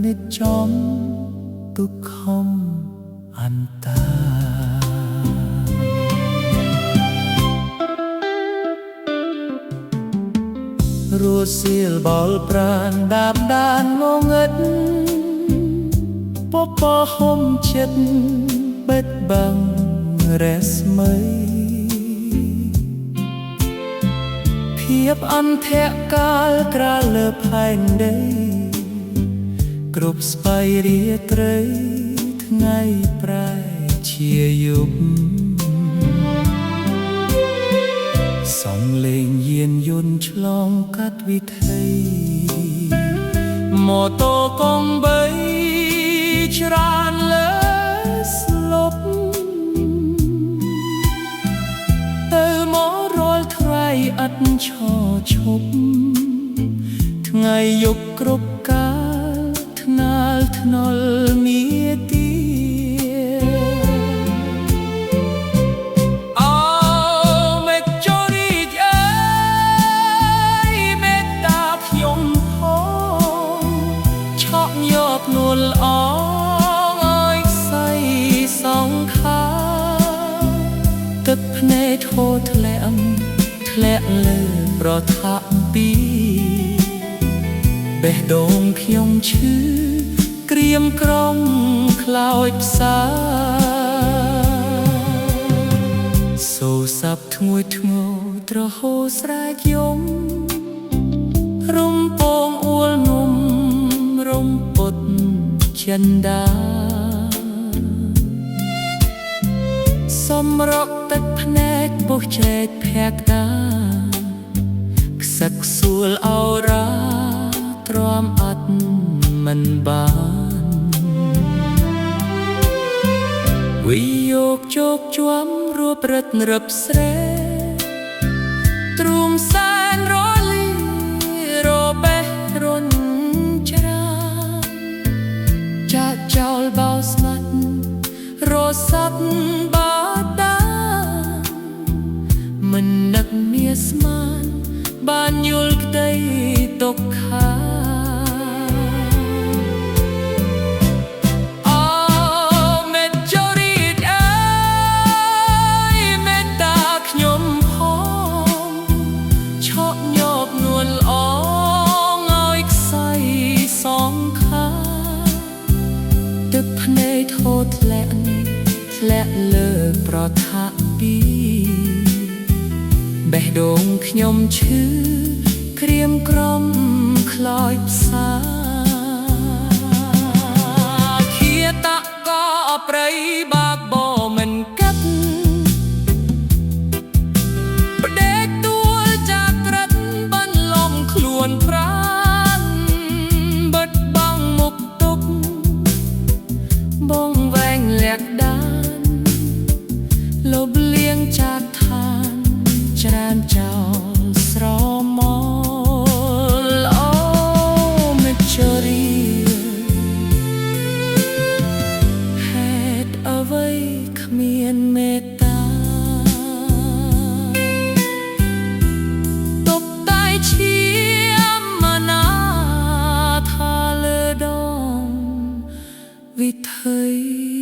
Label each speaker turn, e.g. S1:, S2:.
S1: និច្ចចំទុក្ខំអន្តារស់សៀលបលប្រានដាបដានងងឹតពពហុំចិត្តបិទបាំងរស្មីភាពអន្ធៈកាលក្រាលលើផែនដីគ្រប់ស្បៃរាត្រីថ្ងៃប្រែជាយប់សំលេងយានយន្តឆ្លងកាត់វិថីម៉ូតូកង់បីច្រានលើស្លប់ទៅមករលថ្ងៃអត់ឈរឈប់ថ្ងៃយប់គ្រប់កាលថ្នាលថ្នល់មាទានួលអងអើយសៃសងខាទឹកភ្នែកហូរធ្លាក់លើប្រថាប់ពីបេះដូងខ្ញុំឈឺក្រៀមក្រំខ្លោចផ្សាសូរស័ព្ទធ្ងួយធ្ងរត្រហូរស្រែកយំរំពងអួលងំរំពុតចិន្តាសំរកទឹកភ្នែកពុះជ្រែកភក្តាខ្សឹកសួលអរ៉ាទ្រាំអត់មិនបានវិយកជោគជាំរួបរឹតរឹបស្រែទ្រូងសែនរលីរបេះរុនច្រាចាក់ចោលបោស្មាត់រស័ព្ទបាតាមិននឹកមានស្មានបានយល់ក្តីទុក្ខាទឹកភ្នែកហូរធ្លាក់លើប្រថាប់ពីបេះដូងខ្ញុំឈឺក្រៀមក្រំខ្លោចផ្សាឃាតកោព្រៃបាក់បោមិនកាត់ផ្ដេកទួលចាក្រិតបន្លំខ្លួនប្រាណបិទបាំងមុខទុកបងវែងលាក់ដានលបលៀងចាក់ឋានច្រានចោលស្រមោលអូមិចរីហេតុអ្វីគ្មានមេត្តាតបតែឈាមមណាថាលើដងវិថី